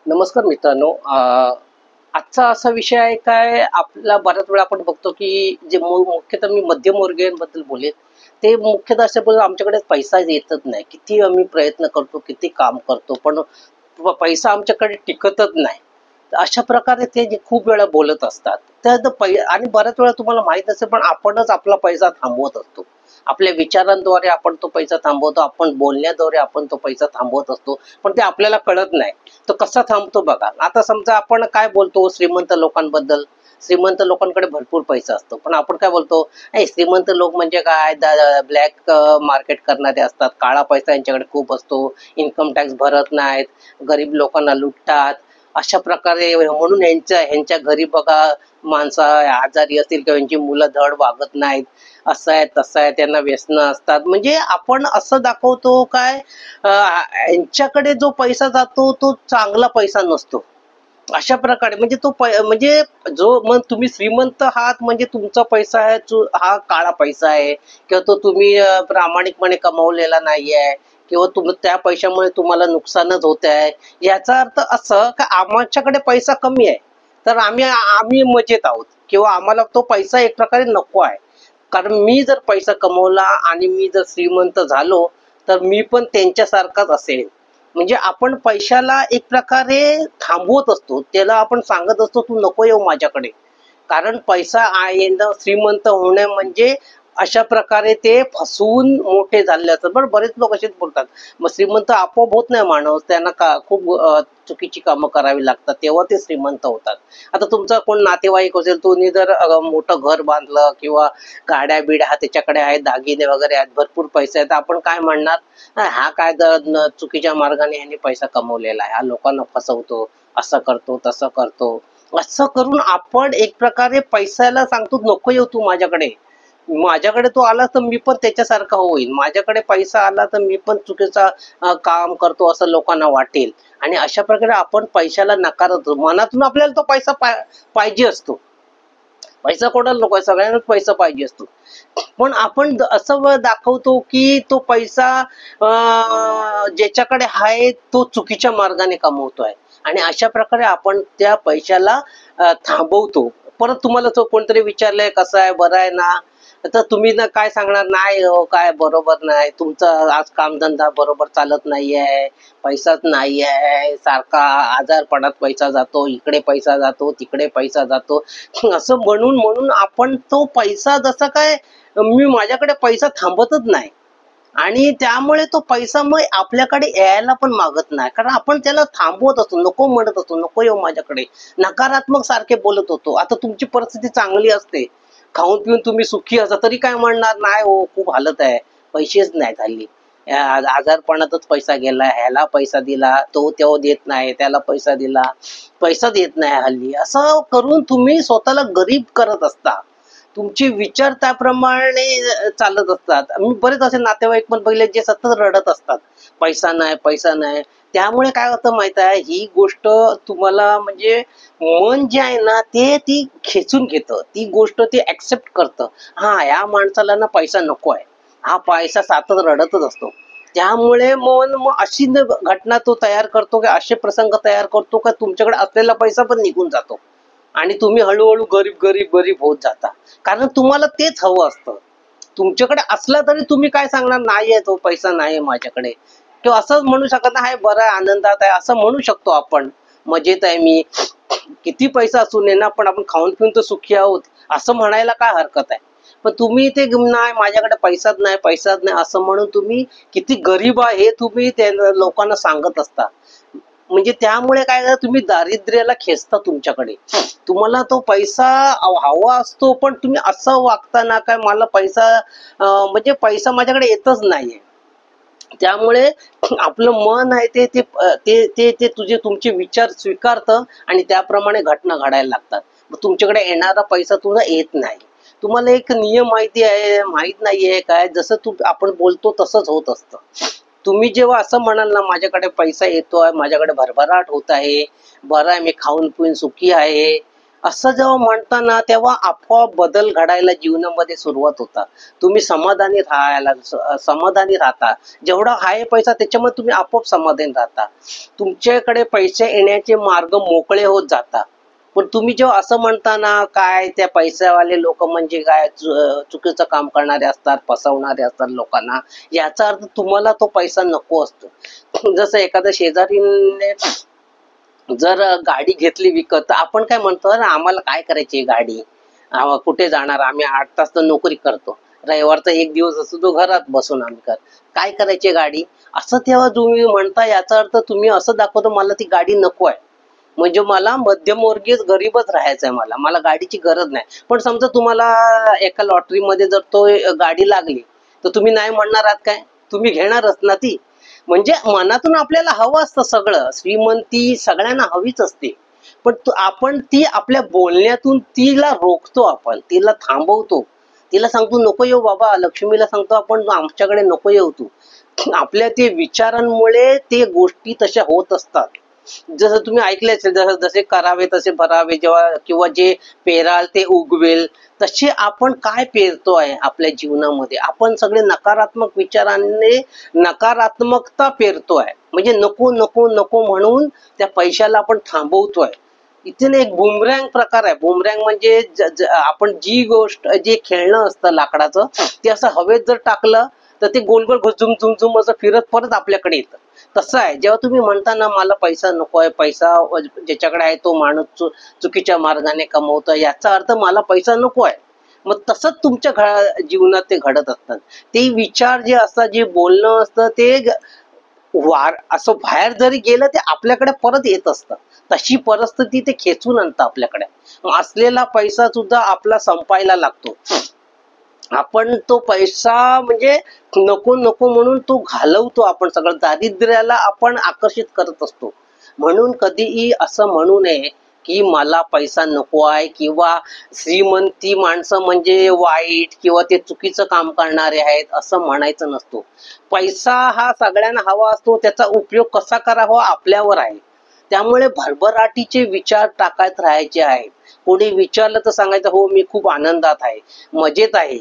नमस्कार मित्रांनो. आजचा असा विषय आहे काय आपला बऱ्याच वेळा आपण बघतो की जे मुख्यतः मी मध्यमवर्गीयांबद्दल बोलेन. ते मुख्यतः असे बोल आमच्याकडे पैसा येतच नाही. किती आम्ही प्रयत्न करतो, किती काम करतो, पण पैसा आमच्याकडे टिकतच नाही. तर अशा प्रकारे ते जे खूप वेळा बोलत असतात. आणि बऱ्याच वेळा तुम्हाला माहित असेल पण आपणच आपला पैसा थांबवत असतो. आपल्या विचारांद्वारे आपण तो पैसा थांबवतो, आपण बोलण्याद्वारे आपण तो पैसा थांबवत असतो, पण ते आपल्याला कळत नाही. तो कसा थांबतो बघा. आता समजा आपण काय बोलतो श्रीमंत लोकांबद्दल. श्रीमंत लोकांकडे भरपूर पैसा असतो, पण आपण काय बोलतो, श्रीमंत लोक म्हणजे काय, ब्लॅक मार्केट करणारे असतात, काळा पैसा यांच्याकडे खूप असतो, इन्कम टॅक्स भरत नाहीत, गरीब लोकांना लुटतात. अशा प्रकारे म्हणून ह्यांच्या घरी बघा माणसं आजारी असतील किंवा यांची मुलं धड वागत नाहीत, असं आहे तसं आहे, त्यांना व्यसनं असतात. म्हणजे आपण असं दाखवतो काय, यांच्याकडे जो पैसा जातो तो चांगला पैसा नसतो. अशा प्रकारे म्हणजे म्हणजे जो मग तुम्ही श्रीमंत आहात म्हणजे तुमचा पैसा आहे हा काळा पैसा आहे, किंवा तो तुम्ही प्रामाणिकपणे कमवलेला नाहीये, किंवा त्या पैशामुळे तुम्हाला नुकसानच होत आहे. याचा अर्थ असं का आमच्याकडे पैसा कमी आहे तर आम्ही आम्ही मजेत आहोत, किंवा आम्हाला तो पैसा एक प्रकारे नको आहे. कारण मी जर पैसा कमवला आणि मी जर श्रीमंत झालो तर मी पण त्यांच्यासारखाच असेल. म्हणजे आपण पैशाला एक प्रकारे थांबवत असतो, त्याला आपण सांगत असतो तू नको येऊ माझ्याकडे. कारण पैसा येणं, श्रीमंत होणे म्हणजे अशा प्रकारे ते फसवून मोठे झाले असतात. बरं, बरेच लोक असेच बोलतात, मग श्रीमंत आपोआप होत नाही माणूस, त्यांना खूप चुकीची कामं करावी लागतात तेव्हा ते श्रीमंत होतात. आता तुमचा कोण नातेवाईक असेल, तुम्ही जर मोठं घर बांधलं किंवा गाड्या बिड्या त्याच्याकडे आहेत, दागिने वगैरे आहेत, भरपूर पैसे आहेत, आपण काय म्हणणार, हा काय चुकीच्या मार्गाने ह्याने पैसा कमवलेला आहे, हा लोकांना फसवतो, असं करतो तसं करतो. असं करून आपण एक प्रकारे पैशाला सांगतो नको येऊ तू माझ्याकडे. माझ्याकडे तो आला तर मी पण त्याच्यासारखा होईल, माझ्याकडे पैसा आला तर मी पण चुकीचा काम करतो असं लोकांना वाटेल. आणि अशा प्रकारे आपण पैशाला नकारतो. मनातून आपल्याला तो पैसा पाहिजे असतो. पैसा कोणाला नको आहे, सगळ्यांनाच पैसा पाहिजे असतो. पण आपण असं दाखवतो की तो पैसा ज्याच्याकडे आहे तो चुकीच्या मार्गाने कमवतोय, आणि अशा प्रकारे आपण त्या पैशाला थांबवतो. परत तुम्हाला तो कोणतरी विचारलंय कसं आहे, बरं आहे ना, तर तुम्ही ना काय सांगणार, नाही हो काय बरोबर नाही, तुमचं आज कामधंदा बरोबर चालत नाहीये, पैसाच नाहीये, सारखा आजारपणात पैसा जातो, इकडे पैसा जातो तिकडे पैसा जातो. असं म्हणून म्हणून आपण तो पैसा जसा काय, मी माझ्याकडे पैसा थांबतच नाही, आणि त्यामुळे तो पैसा मग आपल्याकडे यायला पण मागत नाही. कारण आपण त्याला थांबवत असतो, नको म्हणत असतो, नको येऊ माझ्याकडे, नकारात्मक सारखे बोलत होतो. आता तुमची परिस्थिती चांगली असते, खाऊन पिऊन तुम्ही सुखी असता तरी काय म्हणणार, नाही हो खूप हालत आहे, पैसेच नाही झाली, आजारपणातच पैसा गेला, ह्याला पैसा दिला तो देत नाही, त्याला पैसा दिला पैसा देत नाही हल्ली. असं करून तुम्ही स्वतःला गरीब करत असता. तुमचे विचार त्याप्रमाणे चालत असतात. मी बरेच असे नातेवाईक पण बघितले जे सतत रडत असतात, पैसा नाही पैसा नाही. त्यामुळे काय होतं माहित आहे, ही गोष्ट तुम्हाला म्हणजे मन जे आहे ना ते ती खेचून घेतं, ती गोष्ट ते ऍक्सेप्ट करतं. हा, या माणसाला ना पैसा नको आहे, हा पैसा सतत रडतच असतो. त्यामुळे मग अशी घटना तो तयार करतो की असे प्रसंग तयार करतो का तुमच्याकडे असलेला पैसा पण निघून जातो, आणि तुम्ही हळूहळू गरीब गरीब गरीब होत जाता. कारण तुम्हाला तेच हवं असतं. तुमच्याकडे असला तरी तुम्ही काय सांगणार, नाहीये तो पैसा, नाही माझ्याकडे, किंवा असंच म्हणू शकत नाही बरं आहे आनंदात आहे असं म्हणू शकतो आपण, मजेत आहे मी, किती पैसा असू नये ना पण आपण खाऊन पिऊन तर सुखी आहोत असं म्हणायला काय हरकत आहे. पण तुम्ही ते नाही माझ्याकडे पैसाच नाही पैसाच नाही असं म्हणून तुम्ही किती गरीब आहे हे तुम्ही त्या लोकांना सांगत असता. म्हणजे त्यामुळे काय झालं, तुम्ही दारिद्र्याला खेचता तुमच्याकडे. तुम्हाला तो पैसा हवा असतो पण तुम्ही असं वागता ना काय, मला पैसा म्हणजे पैसा माझ्याकडे येतच नाहीये. त्यामुळे आपलं मन आहे ते ते ते ते ते तुझे तुमचे विचार स्वीकारतं आणि त्याप्रमाणे घटना घडायला लागतात. मग तुमच्याकडे येणारा पैसा तुला येत नाही. तुम्हाला एक नियम माहित नाहीये काय, जसं आपण बोलतो तसंच होत असतं. तुम्ही जेव्हा असं म्हणाल ना माझ्याकडे पैसा येतोय, माझ्याकडे भरभराट होत आहे, बरं आहे, मी खाऊन पिऊन सुखी आहे, असं जेव्हा म्हणताना तेव्हा आपोआप बदल घडायला जीवनामध्ये सुरुवात होता. तुम्ही समाधानी राहता. जेवढा आहे पैसा त्याच्यामध्ये तुम्ही आपोआप समाधानी राहता. तुमच्याकडे पैसे येण्याचे मार्ग मोकळे होत जाता. पण तुम्ही जेव्हा असं म्हणता ना, काय त्या पैशावाले लोक म्हणजे काय चुकीचं काम करणारे असतात, फसवणारे असतात लोकांना, याचा अर्थ तुम्हाला तो पैसा नको असतो. जसं एखाद्या शेजारीने जर गाडी घेतली विकत, तर आपण काय म्हणतो ना, आम्हाला काय करायची गाडी, कुठे जाणार, आम्ही 8 तास तर नोकरी करतो, रविवारचा एक दिवस असतो तो घरात बसून आम्ही काय करायची गाडी, असं तेव्हा तुम्ही म्हणता, याचा अर्थ तुम्ही असं दाखवतो मला ती गाडी नको आहे. म्हणजे मला मध्यमवर्गीय गरीबच राहायचं आहे, मला गाडीची गरज नाही. पण समजा तुम्हाला एका लॉटरीमध्ये जर तो गाडी लागली, तर तुम्ही नाही म्हणणार आहात काय, तुम्ही घेणारच ना ती. म्हणजे मनातून आपल्याला हवं असतं सगळं, श्रीमंती सगळ्यांना हवीच असते. पण आपण ती आपल्या बोलण्यातून तिला रोखतो, आपण तिला थांबवतो, तिला सांगतो नको येऊ बाबा, लक्ष्मीला सांगतो आपण आमच्याकडे नको येऊ तू. आपल्या ते विचारांमुळे ते गोष्टी तशा होत असतात. जसं तुम्ही ऐकले असेल, जसं जसे करावे तसे भरावे, जेव्हा किंवा जे पेराल ते उगवेल, तसे आपण काय पेरतोय आपल्या जीवनामध्ये, आपण सगळे नकारात्मक विचारांनी नकारात्मकता पेरतोय. म्हणजे नको नको नको म्हणून त्या पैशाला आपण थांबवतोय. इथे एक बुमरँग प्रकार आहे. बुमरँग म्हणजे आपण जी गोष्ट, जे खेळणं असतं लाकडाचं, ते असं हवेत जर टाकलं तर ते गोल गोल झुम झुम झुम असं फिरत परत आपल्याकडे येतं. तसं आहे, जेव्हा तुम्ही म्हणता ना मला पैसा नको आहे, पैसा ज्याच्याकडे आहे तो माणूस चुकीच्या मार्गाने कमवतो, याचा अर्थ मला पैसा नको आहे. मग तसंच तुमच्या जीवनात ते घडत असतात. ते विचार जे असतात, जे बोलणं असतं, ते असं बाहेर जरी गेलं ते आपल्याकडे परत येत असतं. तशी परिस्थिती ते खेचून आणतं आपल्याकडे. असलेला पैसा सुद्धा आपला संपायला लागतो. आपण तो पैसा म्हणजे नको नको म्हणून तो घालवतो. आपण सगळं दारिद्र्याला आपण आकर्षित करत असतो. म्हणून कधीही असं म्हणू नये की मला पैसा नको आहे, किंवा श्रीमंती माणसं म्हणजे वाईट किंवा ते चुकीचं काम करणारे आहेत, असं म्हणायचं नसतो. पैसा हा सगळ्यांना हवा असतो, त्याचा उपयोग कसा करावा आपल्यावर आहे. त्यामुळे भरभराटीचे विचार टाकायत राहायचे आहेत. कोणी विचारलं तर सांगायचं हो मी खूप आनंदात आहे, मजेत आहे.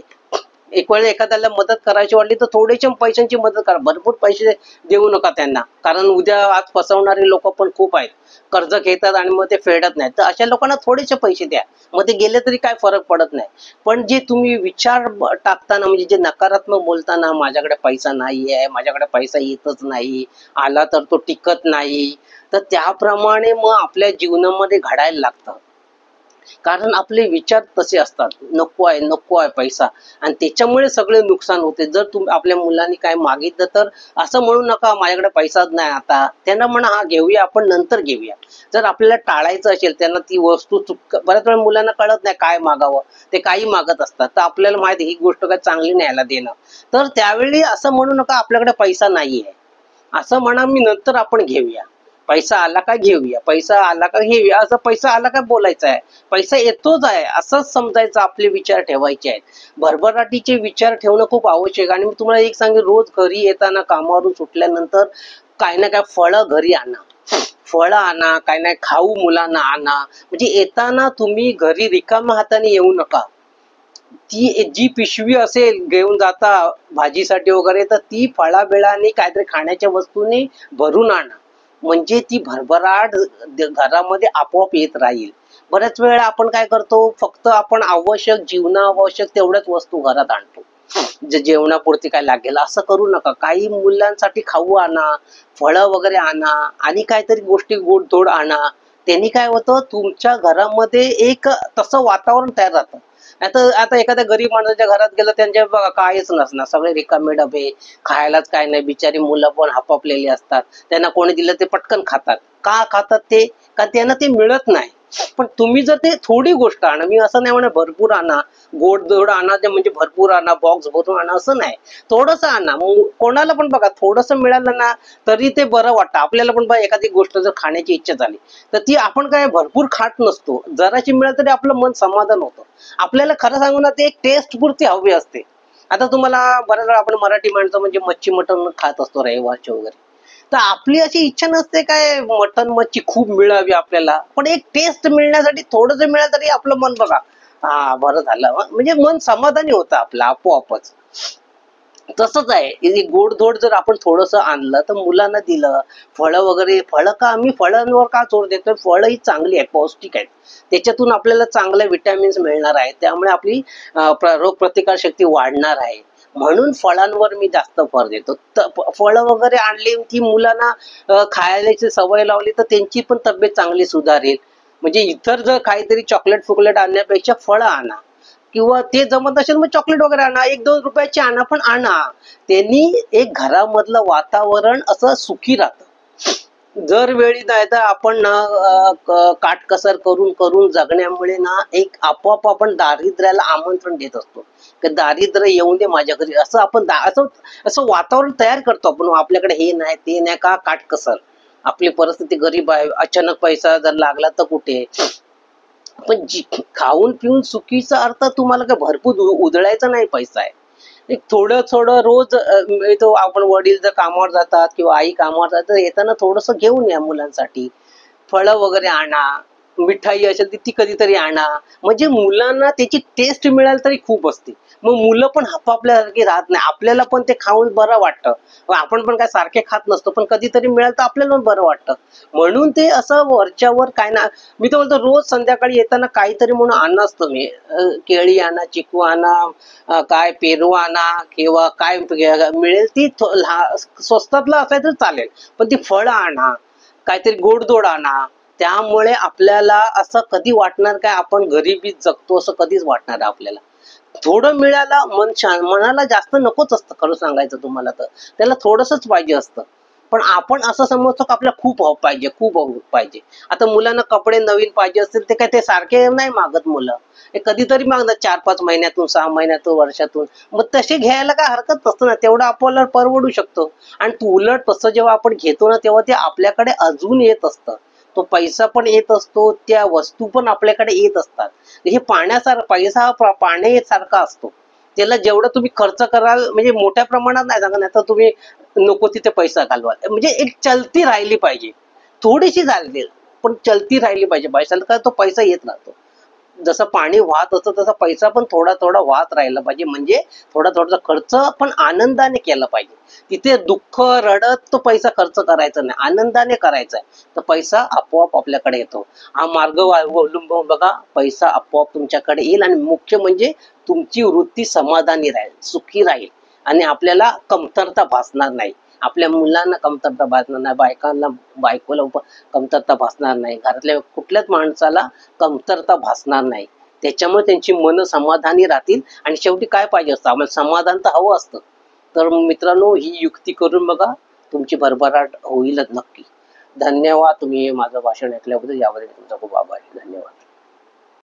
एक वेळ एखाद्याला मदत करायची वाटली तर थोडेशा पैशांची मदत करा, भरपूर पैसे देऊ नका त्यांना, कारण उद्या आज फसवणारे लोक पण खूप आहेत. कर्ज घेतात आणि मग ते फेडत नाहीत, तर अशा लोकांना थोडेसे पैसे द्या, मग ते गेले तरी काय फरक पडत नाही. पण जे तुम्ही विचार टाकताना, म्हणजे जे नकारात्मक बोलताना, माझ्याकडे पैसा नाही आहे, माझ्याकडे पैसा येतच नाही, आला तर तो टिकत नाही, तर त्याप्रमाणे मग आपल्या जीवनामध्ये घडायला लागतं. कारण आपले विचार तसे असतात, नको आहे पैसा, आणि त्याच्यामुळे सगळे नुकसान होते. जर तुम्ही आपल्या मुलांनी काय मागितलं तर असं म्हणू नका माझ्याकडे पैसाच नाही आता, त्यांना म्हणा हा घेऊया, आपण नंतर घेऊया. जर आपल्याला टाळायचं असेल, त्यांना ती वस्तू बऱ्याच वेळा मुलांना कळत नाही काय मागावं, ते काही मागत असतात, तर आपल्याला माहिती ही गोष्ट काय चांगली नाही याला देणं, तर त्यावेळी असं म्हणू नका आपल्याकडे पैसा नाहीये, असं म्हणा मी नंतर आपण घेऊया. पैसा आला का घेऊया, पैसा आला का घेऊया, असं पैसा आला का बोलायचं आहे, पैसा येतोच आहे असंच समजायचं, आपले विचार ठेवायचे आहेत. भरभराटीचे विचार ठेवणं खूप आवश्यक. आणि मी तुम्हाला एक सांगेन, रोज घरी येताना कामावरून सुटल्यानंतर काय ना काय फळं घरी आणा, फळं आणा, काय नाही खाऊ मुलांना आणा. म्हणजे येताना तुम्ही घरी रिकाम्या हाताने येऊ नका. ती जी पिशवी असेल घेऊन जाता भाजीसाठी वगैरे, तर ती फळाबिळाने काहीतरी खाण्याच्या वस्तूंनी भरून आणा, म्हणजे ती भरभराट घरामध्ये आपोआप येत राहील. बऱ्याच वेळा आपण काय करतो, फक्त आपण जीवनावश्यक तेवढ्याच वस्तू घरात आणतो, जे जेवणापुरती काय लागेल. असं करू नका. काही मुलांसाठी खाऊ आणा, फळं वगैरे आणा, आणि काहीतरी गोष्टी गोडधोड आणा. त्यांनी काय होतं, तुमच्या घरामध्ये एक तसं वातावरण तयार राहतं. आता एखाद्या गरीब माणसाच्या घरात गेलं, त्यांच्या बघा काहीच नसणार, सगळे रिकामे डबे, खायलाच काय नाही, बिचारी मुलं पण हापापलेली असतात, त्यांना कोणी दिलं ते पटकन खातात. का खातात ते? का त्यांना ते मिळत नाही. पण तुम्ही जर ते थोडी गोष्ट आणा, मी असं नाही म्हणत भरपूर आणा, गोड आणा, ते म्हणजे भरपूर आणा, बॉक्स भरून आणा, असं नाही, थोडंसं आणा. कोणाला पण बघा थोडंसं मिळालं ना तरी ते बरं वाटतं आपल्याला पण. बघा एखादी गोष्ट जर खाण्याची इच्छा झाली तर ती आपण काय भरपूर खात नसतो, जराशी मिळाली तरी आपलं मन समाधान होतं. आपल्याला खरं सांगू ना, ते एक टेस्ट पुरती हवी असते. आता तुम्हाला बऱ्याच वेळा आपण मराठी माणसं म्हणजे मच्छी मटण खात असतो रविवारचे वगैरे, तर आपली अशी इच्छा नसते काय मटन मच्छी खूप मिळावी आपल्याला, पण एक टेस्ट मिळण्यासाठी थोडस मिळालं तरी आपलं मन बघा हा बरं झालं, म्हणजे मन समाधानी होतं आपलं आपोआपच. तसंच आहे हे गोडधोड जर आपण थोडंसं आणलं तर मुलांना दिलं, फळं वगैरे, फळं का आम्ही फळांवर का जोर देतो, फळं ही चांगली आहेत, पौष्टिक आहेत, त्याच्यातून आपल्याला चांगले विटॅमिन्स मिळणार आहेत, त्यामुळे आपली रोगप्रतिकार शक्ती वाढणार आहे, म्हणून फळांवर मी जास्त भर देतो. फळं वगैरे आणली की मुलांना खायची सवय लावली तर त्यांची पण तब्येत चांगली सुधारेल. म्हणजे इतर जर काहीतरी चॉकलेट फुकलेट आणण्यापेक्षा फळं आणा, किंवा ते जमत असेल मग चॉकलेट वगैरे आणा, 1-2 रुपयाची आणा, पण आणा. त्यांनी एक घरामधलं वातावरण असं सुखी राहतं. जर वेळी नाही तर आपण ना काटकसर करून करून जगण्यामुळे ना एक आपोआप आपण दारिद्र्याला आमंत्रण देत असतो, की दारिद्र्य येऊन दे माझ्या घरी, असं आपण असं असं वातावरण तयार करतो आपण. आपल्याकडे हे नाही ते नाही का काटकसर, आपली परिस्थिती गरीब आहे, अचानक पैसा जर लागला तर कुठे. पण खाऊन पिऊन सुखीचा अर्थ तुम्हाला काय भरपूर उधळायचा नाही पैसा आहे. एक थोडं थोडं रोज तो आपण वडील जर कामावर जातात किंवा आई कामावर जातात येताना थोडस घेऊन या मुलांसाठी. फळं वगैरे आणा, मिठाई असेल ती ती कधीतरी आणा, म्हणजे मुलांना त्याची टेस्ट मिळाली तरी खूप असते. मग मुलं पण आपापल्यासारखी राहत नाही, आपल्याला पण ते खाऊन बरं वाटतं. आपण पण काय सारखे खात नसतो, पण कधीतरी मिळालं तर आपल्याला पण बरं वाटतं. म्हणून ते असं वरच्यावर काय ना, मी तर म्हणतो रोज संध्याकाळी येताना काहीतरी म्हणून आणणारच तुम्ही. केळी आणा, चिकू आणा, काय पेरू आणा, किंवा काय मिळेल ती स्वस्तातलं असायचं चालेल, पण ती फळं आणा, काहीतरी गोडधोड आणा. त्यामुळे आपल्याला असं कधी वाटणार काय आपण गरिबीत जगतो असं कधीच वाटणार आपल्याला. थोडं मिळालं मन शांत, मनाला जास्त नकोच असतं खरं सांगायचं तुम्हाला तर, त्याला थोडंसंच पाहिजे असतं. पण आपण असं समजतो की आपल्याला खूप हवं पाहिजे, खूप हवं पाहिजे. आता मुलांना कपडे नवीन पाहिजे असतील ते काय ते सारखे नाही मागत मुलं, हे कधीतरी मागतात 4-5 महिन्यातून, 6 महिन्यातून, वर्षातून. मग तसे घ्यायला काय हरकत नसतं ना, तेवढं आपल्याला परवडू शकतो. आणि उलट तसं जेव्हा आपण घेतो ना तेव्हा ते आपल्याकडे अजून येत असतं, तो पैसा पण येत असतो, त्या वस्तू पण आपल्याकडे येत असतात. हे पाण्यासारखं, पैसा हा पाण्यासारखा असतो, त्याला जेवढं तुम्ही खर्च कराल, म्हणजे मोठ्या प्रमाणात नाही सांगा, नाही तर तुम्ही नको तिथे पैसा घालवा. म्हणजे एक चलती राहिली पाहिजे, थोडीशी झाली पण चलती राहिली पाहिजे पैशाला, का तो पैसा येत राहतो. जसं पाणी वाहत असतं तसा पैसा पण थोडा थोडा वाहत राहिला पाहिजे, म्हणजे थोडा थोडासा खर्च पण आनंदाने केला पाहिजे. तिथे दुःख रडत तो पैसा खर्च करायचा नाही, आनंदाने करायचा आहे, तर पैसा आपोआप आपल्याकडे येतो. हा मार्ग अवलंबून बघा, पैसा आपोआप तुमच्याकडे येईल. आणि मुख्य म्हणजे तुमची वृत्ती समाधानी राहील, सुखी राहील, आणि आपल्याला कमतरता भासणार नाही. आपल्या मुलांना कमतरता भासणार नाही, बायकोला कमतरता भासणार नाही, घरातल्या कुठल्याच माणसाला कमतरता भासणार नाही. त्याच्यामुळे त्यांची मन समाधानी राहतील. आणि शेवटी काय पाहिजे असतं आम्हाला, समाधान तर हवं असतं. तर मित्रांनो, ही युक्ती करून बघा, तुमची भरभराट होईलच नक्की. धन्यवाद, तुम्ही हे माझं भाषण ऐकल्याबद्दल. याबद्दल तुमचा खूप आभार आहे. धन्यवाद.